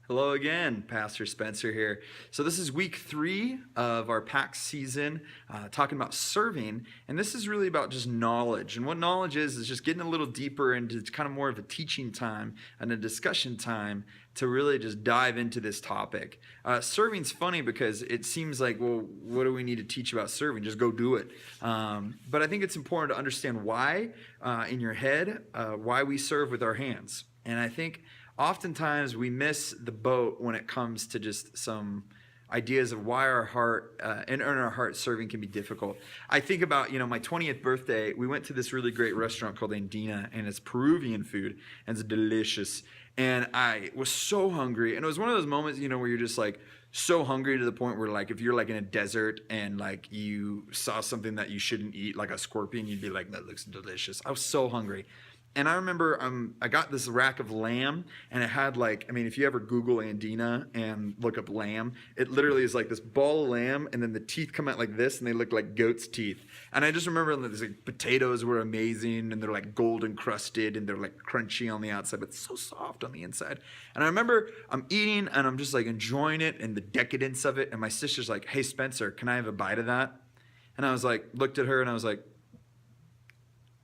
Hello again, Pastor Spencer here. So this is week 3 of our PAX season, talking about serving, and this is really about just knowledge. And what knowledge is just getting a little deeper into kind of more of a teaching time and a discussion time to really just dive into this topic. Serving's funny because it seems like, well, what do we need to teach about serving? Just go do it. But I think it's important to understand why in your head, why we serve with our hands. And I think oftentimes we miss the boat when it comes to just some ideas of why our heart and in our heart serving can be difficult. I think about, my 20th birthday, we went to this really great restaurant called Andina, and it's Peruvian food, and it's delicious. And I was so hungry, and it was one of those moments, where you're just like so hungry to the point where, like, if you're like in a desert and like you saw something that you shouldn't eat, like a scorpion, you'd be like, that looks delicious. I was so hungry. And I remember I got this rack of lamb, and it had if you ever Google Andina and look up lamb, it literally is like this ball of lamb, and then the teeth come out like this, and they look like goat's teeth. And I just remember the potatoes were amazing, and they're like golden crusted, and they're like crunchy on the outside, but so soft on the inside. And I remember I'm eating, and I'm just like enjoying it and the decadence of it, and my sister's like, "Hey, Spencer, can I have a bite of that?" And I was like, looked at her, and I was like,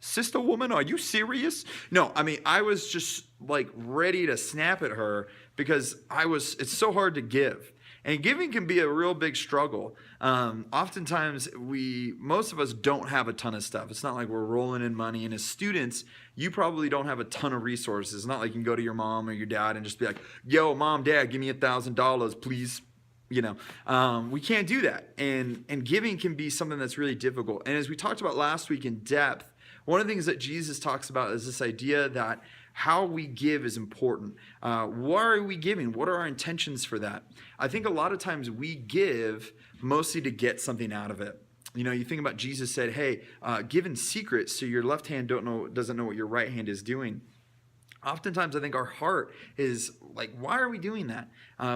"Sister woman, are you serious?" No, I was just like ready to snap at her because it's so hard to give. And giving can be a real big struggle. Oftentimes, most of us don't have a ton of stuff. It's not like we're rolling in money. And as students, you probably don't have a ton of resources. It's not like you can go to your mom or your dad and just be like, "Yo, mom, dad, give me $1,000, please." We can't do that. And giving can be something that's really difficult. And as we talked about last week in depth, one of the things that Jesus talks about is this idea that how we give is important. Why are we giving? What are our intentions for that? I think a lot of times we give mostly to get something out of it. You think about Jesus said, "Hey, give in secret so your left hand doesn't know what your right hand is doing." Oftentimes, I think our heart is like, why are we doing that?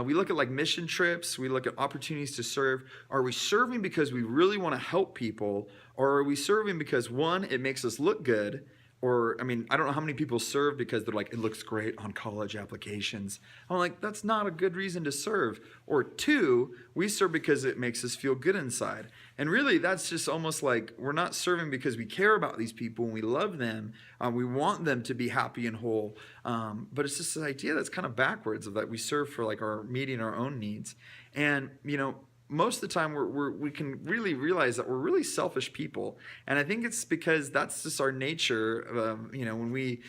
We look at like mission trips. We look at opportunities to serve. Are we serving because we really want to help people? Or are we serving because, one, it makes us look good? Or, I don't know how many people serve because they're like, it looks great on college applications. I'm like, that's not a good reason to serve. Or two, we serve because it makes us feel good inside. And really, that's just almost like we're not serving because we care about these people and we love them. We want them to be happy and whole. But it's just this idea that's kind of backwards of that we serve for like our meeting our own needs. And, most of the time we can really realize that we're really selfish people, and I think it's because that's just our nature. When we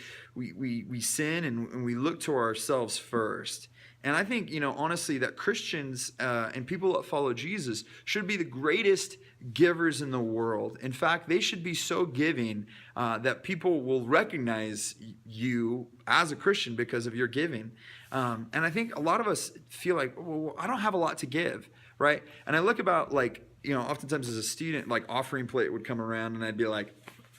sin and we look to ourselves first. And I think honestly that Christians and people that follow Jesus should be the greatest givers in the world. In fact, they should be so giving that people will recognize you as a Christian because of your giving. And I think a lot of us feel like, well, I don't have a lot to give. Right? And I look about oftentimes as a student, like offering plate would come around and I'd be like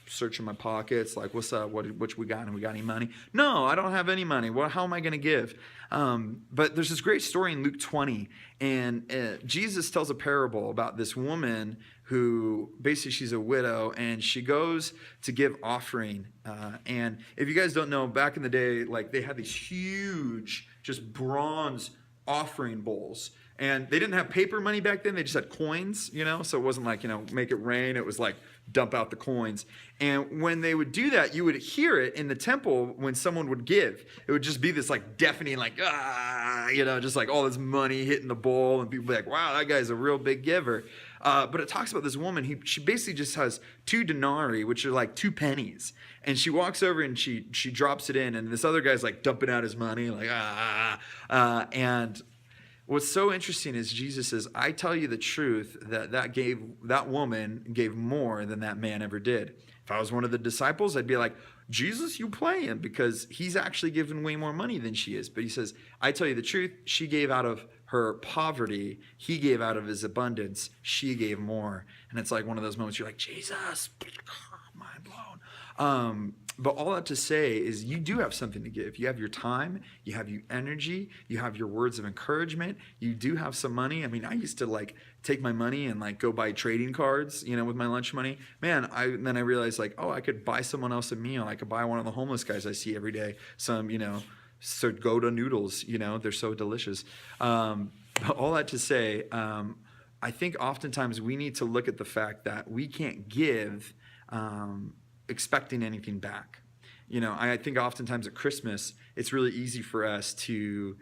searching my pockets, like, what's up? What we got? And we got any money? No, I don't have any money. Well, how am I going to give? But there's this great story in Luke 20, and Jesus tells a parable about this woman who basically she's a widow and she goes to give offering. And if you guys don't know, back in the day, like they had these huge, just bronze offering bowls. And they didn't have paper money back then. They just had coins, so it wasn't like, make it rain. It was like dump out the coins. And when they would do that, you would hear it in the temple when someone would give. It would just be this like deafening, like, just like all this money hitting the bowl. And people would be like, wow, that guy's a real big giver. But it talks about this woman. She basically just has 2 denarii, which are like 2 pennies. And she walks over and she drops it in. And this other guy's like dumping out his money, like, and what's so interesting is Jesus says, I tell you the truth, that woman gave more than that man ever did. If I was one of the disciples, I'd be like, Jesus, you playing, because he's actually given way more money than she is. But he says, I tell you the truth, she gave out of her poverty. He gave out of his abundance. She gave more. And it's like one of those moments you're like, Jesus, mind blown. But all that to say is you do have something to give. You have your time, you have your energy, you have your words of encouragement, you do have some money. I used to like take my money and like go buy trading cards, with my lunch money. Man, then I realized like, oh, I could buy someone else a meal. I could buy one of the homeless guys I see every day some Gouda noodles, they're so delicious. But all that to say, I think oftentimes we need to look at the fact that we can't give expecting anything back. I think oftentimes at Christmas, it's really easy for us to,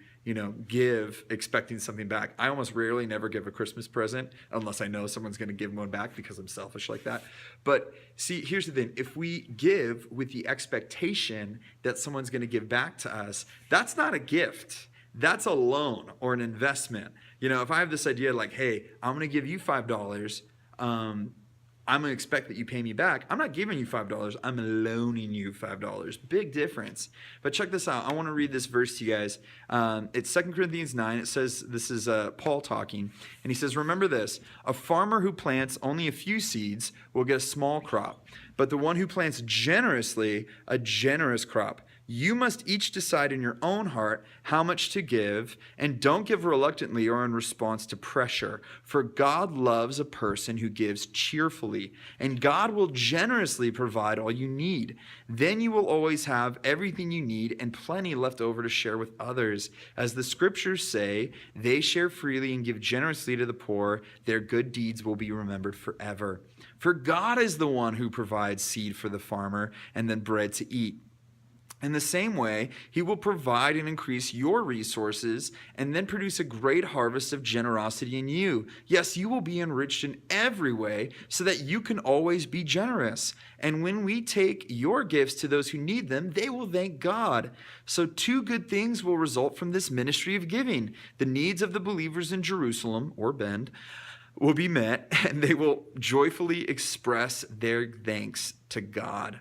give expecting something back. I almost rarely never give a Christmas present unless I know someone's going to give one back because I'm selfish like that. But see, here's the thing. If we give with the expectation that someone's going to give back to us, that's not a gift. That's a loan or an investment. If I have this idea like, hey, I'm going to give you $5, I'm going to expect that you pay me back. I'm not giving you $5. I'm loaning you $5. Big difference. But check this out. I want to read this verse to you guys. It's 2 Corinthians 9. It says, this is Paul talking. And he says, remember this, a farmer who plants only a few seeds will get a small crop. But the one who plants generously, a generous crop. You must each decide in your own heart how much to give, and don't give reluctantly or in response to pressure. For God loves a person who gives cheerfully, and God will generously provide all you need. Then you will always have everything you need and plenty left over to share with others. As the scriptures say, they share freely and give generously to the poor. Their good deeds will be remembered forever. For God is the one who provides seed for the farmer and then bread to eat. In the same way, he will provide and increase your resources and then produce a great harvest of generosity in you. Yes, you will be enriched in every way so that you can always be generous. And when we take your gifts to those who need them, they will thank God. So 2 good things will result from this ministry of giving. The needs of the believers in Jerusalem, or Bend, will be met, and they will joyfully express their thanks to God.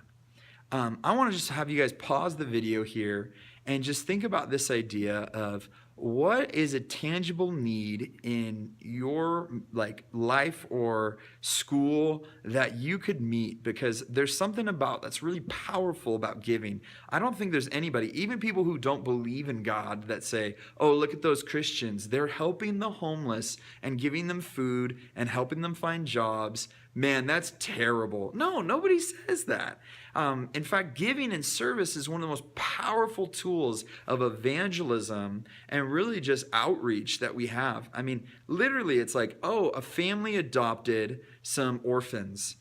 I want to just have you guys pause the video here and just think about this idea of what is a tangible need in your life or school that you could meet, because there's something that's really powerful about giving. I don't think there's anybody, even people who don't believe in God, that say, oh, look at those Christians. They're helping the homeless and giving them food and helping them find jobs. Man, that's terrible. No, nobody says that. In fact, giving and service is one of the most powerful tools of evangelism and really just outreach that we have. I mean, literally, it's like, oh, a family adopted some orphans.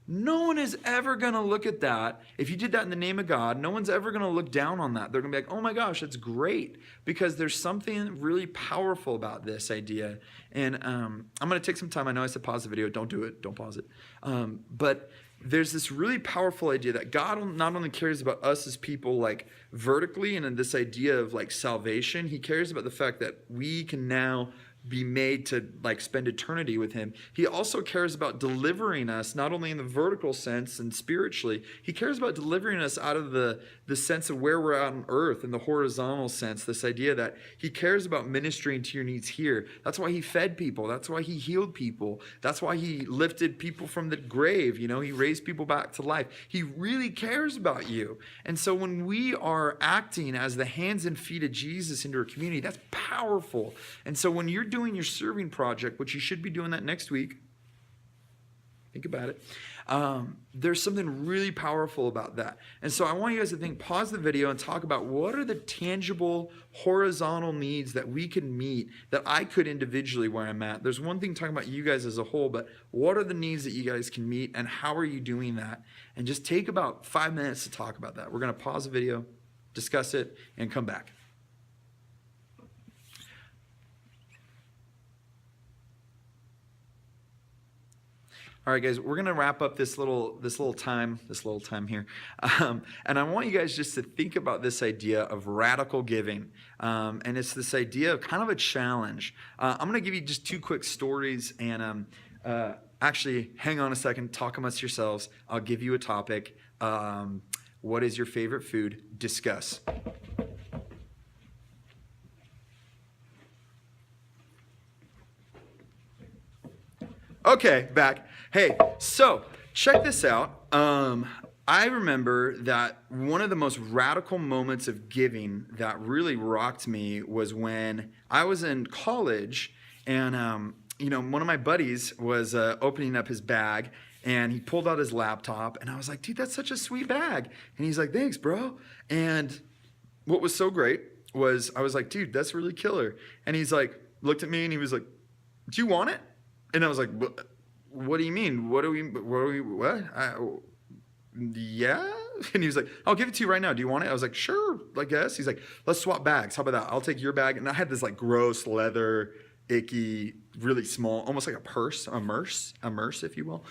No one is ever going to look at that. If you did that in the name of God, no one's ever going to look down on that. They're going to be like, oh my gosh, that's great. Because there's something really powerful about this idea. And I'm going to take some time. I know I said pause the video. Don't do it. Don't pause it. But there's this really powerful idea that God not only cares about us as people vertically and in this idea of salvation, he cares about the fact that we can now be made to spend eternity with him. He also cares about delivering us, not only in the vertical sense and spiritually, he cares about delivering us out of the sense of where we're at on earth in the horizontal sense, this idea that he cares about ministering to your needs here. That's why he fed people. That's why he healed people. That's why he lifted people from the grave. He raised people back to life. He really cares about you. And so when we are acting as the hands and feet of Jesus into our community, that's powerful. And so when you're doing your serving project, which you should be doing that next week, think about it. There's something really powerful about that. And so I want you guys to pause the video and talk about what are the tangible horizontal needs that we can meet, that I could individually where I'm at. There's one thing talking about you guys as a whole, but what are the needs that you guys can meet and how are you doing that? And just take about 5 minutes to talk about that. We're going to pause the video, discuss it, and come back. All right, guys, we're going to wrap up this little time here. And I want you guys just to think about this idea of radical giving. And it's this idea of kind of a challenge. I'm going to give you just 2 quick stories. And actually, hang on a second. Talk amongst yourselves. I'll give you a topic. What is your favorite food? Discuss. Okay, back. Hey, so check this out. I remember that one of the most radical moments of giving that really rocked me was when I was in college and, one of my buddies was opening up his bag and he pulled out his laptop and I was like, dude, that's such a sweet bag. And he's like, thanks, bro. And what was so great was I was like, dude, that's really killer. And he's like, looked at me and he was like, do you want it? And I was like, what do you mean? What? Yeah. And he was like, I'll give it to you right now. Do you want it? I was like, sure, I guess. He's like, let's swap bags. How about that? I'll take your bag. And I had this like gross leather, icky, really small, almost like a purse, a merce, if you will,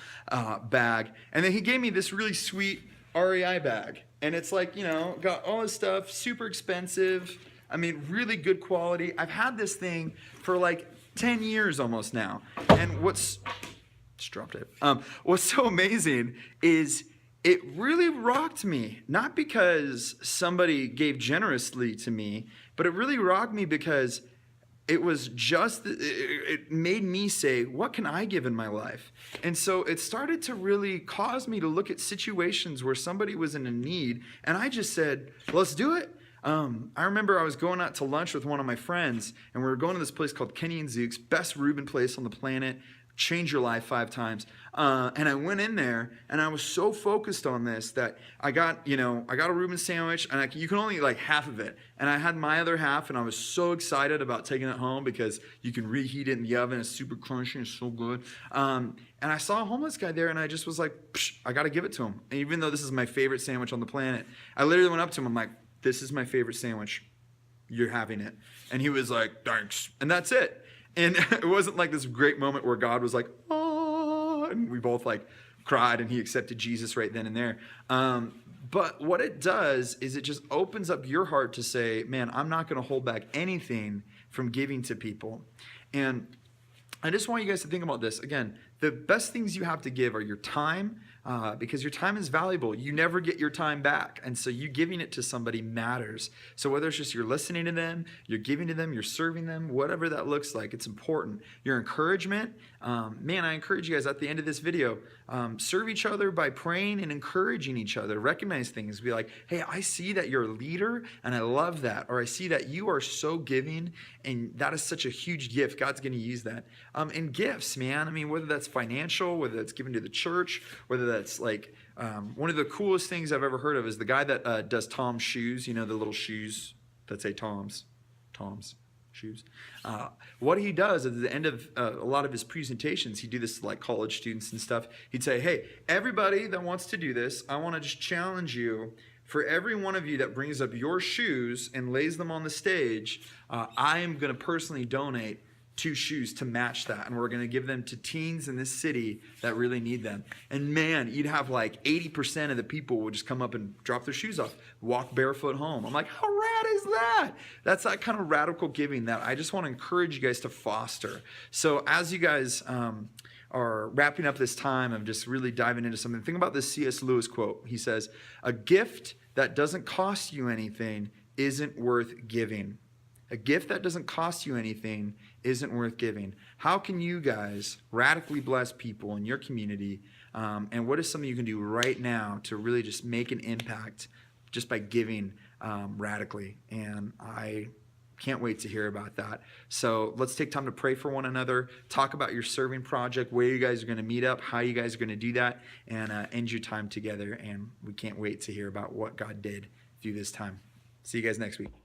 bag. And then he gave me this really sweet REI bag. And it's like, got all this stuff, super expensive. I mean, really good quality. I've had this thing for like 10 years almost now. And just dropped it. What's so amazing is it really rocked me, not because somebody gave generously to me, but it really rocked me because it made me say, what can I give in my life? And so it started to really cause me to look at situations where somebody was in a need, and I just said, let's do it. I remember I was going out to lunch with one of my friends, and we were going to this place called Kenny and Zook's, best Reuben place on the planet, change your life 5 times. And I went in there, and I was so focused on this that I got a Reuben sandwich, and you can only eat like half of it. And I had my other half, and I was so excited about taking it home because you can reheat it in the oven. It's super crunchy and so good. And I saw a homeless guy there, and I just was like, I got to give it to him. And even though this is my favorite sandwich on the planet, I literally went up to him. I'm like, this is my favorite sandwich. You're having it. And he was like, thanks. And that's it. And it wasn't like this great moment where God was like, oh, and we both like cried and he accepted Jesus right then and there. But what it does is it just opens up your heart to say, man, I'm not going to hold back anything from giving to people. And I just want you guys to think about this. Again, the best things you have to give are your time, because your time is valuable. You never get your time back. And so you giving it to somebody matters. So whether it's just you're listening to them, you're giving to them, you're serving them, whatever that looks like, it's important. Your encouragement, man, I encourage you guys at the end of this video, serve each other by praying and encouraging each other. Recognize things. Be like, hey, I see that you're a leader and I love that. Or I see that you are so giving and that is such a huge gift. God's going to use that. And gifts, man. I mean, whether that's financial, whether that's given to the church, whether that's like one of the coolest things I've ever heard of is the guy that does Tom's shoes, the little shoes that say Tom's shoes. What he does at the end of a lot of his presentations, he'd do this to like college students and stuff. He'd say, hey, everybody that wants to do this, I want to just challenge you. For every one of you that brings up your shoes and lays them on the stage, I am going to personally donate 2 shoes to match that. And we're going to give them to teens in this city that really need them. And man, you'd have like 80% of the people would just come up and drop their shoes off, walk barefoot home. I'm like, how rad is that? That's that kind of radical giving that I just want to encourage you guys to foster. So as you guys are wrapping up this time of just really diving into something, think about this C.S. Lewis quote. He says, a gift that doesn't cost you anything isn't worth giving. A gift that doesn't cost you anything isn't worth giving. How can you guys radically bless people in your community? And what is something you can do right now to really just make an impact just by giving radically? And I can't wait to hear about that. So let's take time to pray for one another, talk about your serving project, where you guys are going to meet up, how you guys are going to do that, and end your time together. And we can't wait to hear about what God did through this time. See you guys next week.